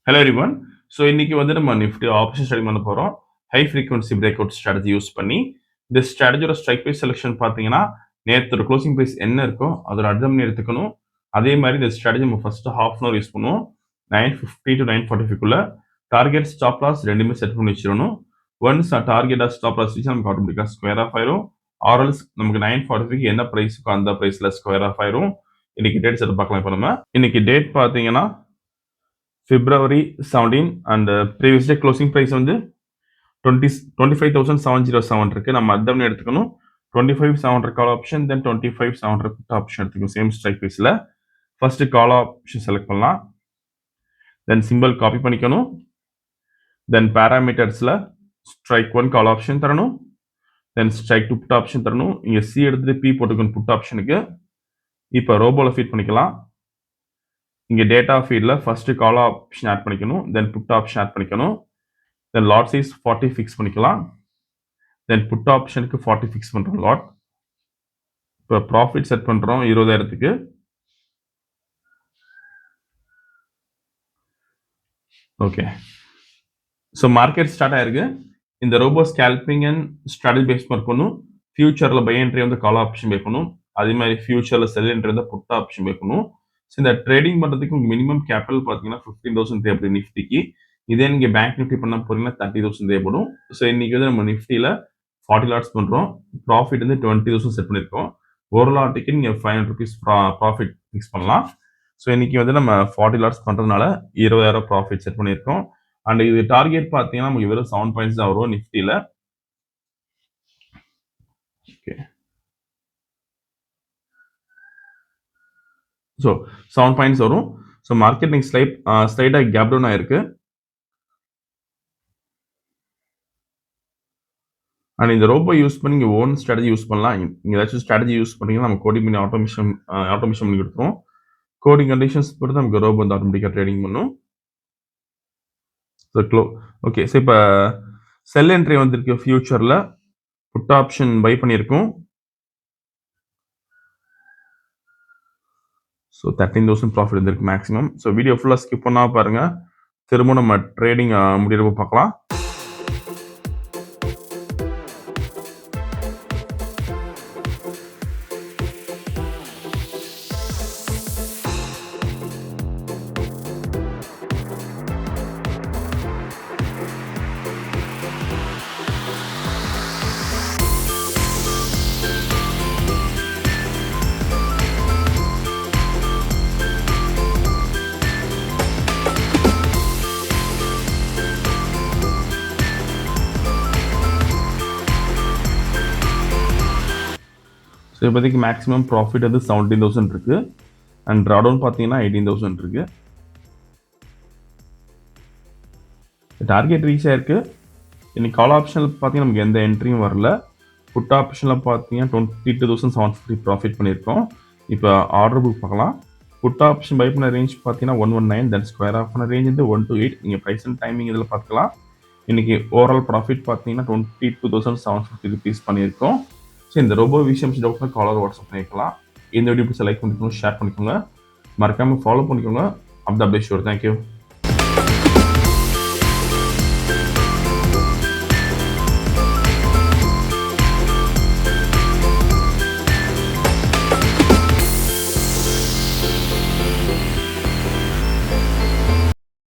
Hello everyone. So இன்னைக்கு வந்து நம்ம நிஃப்டி ஆப்ஷன் ஸ்டடி பண்ண போகிறோம். High frequency break out strategy use பண்ணி இந்த ஸ்ட்ராட்டஜியோட ஸ்ட்ரைக் ப்ரைஸ் செலெக்ஷன் பார்த்தீங்கன்னா நேற்றோட க்ளோசிங் ப்ரைஸ் என்ன இருக்கோ அதோட அடுத்த மணி எடுத்துக்கணும். அதே மாதிரி இந்த ஸ்ட்ராட்டஜி நம்ம first half an hour use பண்ணுவோம். 9:50 to 9:45க்குள்ள டார்கெட் ஸ்டாப் லாஸ் ரெண்டுமே செட் பண்ணி வச்சிடணும். ஒன்ஸ் டார்கெட் ஸ்டாப் லாஸ் வச்சு நமக்கு ஆட்டோமேட்டிக்காக ஸ்கொயர் ஆஃப் ஆயிரும். ஆர்எல்ஸ் நமக்கு 9:45க்கு என்ன ப்ரைஸுக்கோ அந்த ப்ரைஸில் ஸ்கொயர் ஆஃப் ஆயிரும். இன்னைக்கு டேட் செட் பார்க்கலாம். இப்போ நம்ம இன்னைக்கு டேட் பார்த்தீங்கன்னா February 17 and previous day closing price வந்து 25,707 இருக்கு. நம்ம அதான் எடுத்துக்கணும். 25,700 call option, then 25,700 put option எடுத்துக்கணும். சேம் ஸ்ட்ரைக் ப்ரைஸில் ஃபர்ஸ்ட் கால் ஆப்ஷன் செலக்ட் பண்ணலாம். தென் சிம்பிள் காப்பி பண்ணிக்கணும். தென் பேராமீட்டர்ஸில் ஸ்ட்ரைக் 1 கால் ஆப்ஷன் தரணும். தென் ஸ்ட்ரைக் 2 புட் ஆப்ஷன் தரணும். இங்கே சி எடுத்துட்டு பி போட்டுக்கணும் புட் ஆப்ஷனுக்கு. இப்போ ரோபோவில் ஃபீட் பண்ணிக்கலாம். இங்கே டேட்டா ஃபீல்டில் ஃபர்ஸ்ட் கால் ஆப்ஷன் ஆட் பண்ணிக்கணும். தென் புட் ஆப்ஷன் ஆட் பண்ணிக்கணும். தென் லாட் சைஸ் 40 ஃபிக்ஸ் பண்ணிக்கலாம். தென் புட் ஆப்ஷனுக்கு 40 ஃபிக்ஸ் பண்ணுறோம் லாட். இப்போ ப்ராஃபிட் செட் பண்ணுறோம் 20,000க்கு. ஓகே, ஸோ மார்க்கெட் ஸ்டார்ட் ஆயிருக்கு. இந்த robo scalping and strategy base பண்ணணும். ஃபியூச்சரில் பை என்ட்ரி வந்து கால் ஆப்ஷன் வைக்கணும். அதே மாதிரி ஃபியூச்சரில் செல் என்ட்ரி வந்து புட் ஆப்ஷன் வைக்கணும். ஸோ இந்த ட்ரேடிங் பண்ணுறதுக்கு உங்களுக்கு மினிமம் கேபிட்டல் பார்த்தீங்கன்னா 15,000 தேவைப்படும் நிஃப்டிக்கு. இதே நீங்கள் பேங்க் நிஃப்டி பண்ண போறீங்கன்னா 30,000 தேவைப்படும். ஸோ இன்னைக்கு வந்து நம்ம நிஃப்டியில் 40 லாட்ஸ் பண்ணுறோம். ப்ராஃபிட் வந்து 20,000 செட் பண்ணியிருக்கோம். ஒரு லாட்டுக்கு நீங்கள் 500 rupees ப்ராஃபிட் ஃபிக்ஸ் பண்ணலாம். ஸோ இன்னைக்கு வந்து நம்ம 40 லாட்ஸ் பண்ணுறதுனால 20,000 ப்ராஃபிட் செட் பண்ணியிருக்கோம். அண்ட் இது டார்கெட் பார்த்தீங்கன்னா நமக்கு வெறும் 7 பாயிண்ட்ஸ் தான் வரும் நிஃப்டியில். ஓகே, ஸோ 7 பாயிண்ட்ஸ் வரும். ஸோ மார்க்கெட் நீங்கள் ஸ்லைட்டாக கேப் டவுன் ஆயிருக்கு. அண்ட் இந்த ரோபோ யூஸ் பண்ணி நீங்கள் ஓன் ஸ்ட்ராட்டஜி யூஸ் பண்ணலாம். நீங்கள் ஏதாச்சும் ஸ்ட்ராட்டஜி யூஸ் பண்ணீங்கன்னா நம்ம கோடிங் பண்ணி ஆட்டோமேஷன் பண்ணி கொடுத்துருவோம். கோடிங் கண்டிஷன்ஸ் பொறுத்து நமக்கு ரோபோ வந்து ஆட்டோமேட்டிக்காக ட்ரேடிங் பண்ணும். ஸோ ஓகே, ஸோ இப்போ செல் என்ட்ரி வந்திருக்கு. ஃபியூச்சரில் புட் ஆப்ஷன் பை பண்ணியிருக்கோம். ஸோ 13,000 ப்ராஃபிட் வந்திருக்கு மேக்ஸிமம். ஸோ வீடியோ ஃபுல்லாக ஸ்கிப் பண்ணால் பாருங்கள். திரும்ப நம்ம ட்ரேடிங் முடியறப்போ பார்க்கலாம். ஸோ இப்போதைக்கு மேக்ஸிமம் ப்ராஃபிட் வந்து 17,000 இருக்கு. அண்ட் ட்ராடவுன் பார்த்தீங்கன்னா 18,000 இருக்கு. டார்கெட் ரீச் ஆயிருக்கு. இன்னைக்கு கால் ஆப்ஷனில் பார்த்தீங்கன்னா நமக்கு எந்த என்ட்ரியும் வரல. புட் ஆப்ஷனில் பார்த்தீங்கன்னா 22,750 ப்ராஃபிட் பண்ணியிருக்கோம். இப்போ ஆர்டர் புக் பார்க்கலாம். புட் ஆப்ஷன் பை பண்ண ரேஞ்ச் பார்த்தீங்கன்னா 119, தென் ஸ்கொயர் ஆஃப் பண்ண ரேஞ்ச் வந்து 128. நீங்கள் ப்ரைஸ் அண்ட் டைமிங் இதில் பார்த்துக்கலாம். இன்னைக்கு ஓவரால் ப்ராஃபிட் பார்த்தீங்கன்னா 22,750 rupees பண்ணியிருக்கோம். ஸோ இந்த ரோபோ விஷயம் டவுட்னா காலர் வாட்ஸ்அப் பண்ணிக்கலாம். இந்த வீடியோ பிடிச்ச லைக் பண்ணிக்கோங்க, ஷேர் பண்ணிக்கோங்க, மறக்காமல் ஃபாலோ பண்ணிக்கோங்க. Update sure. தேங்க்யூ.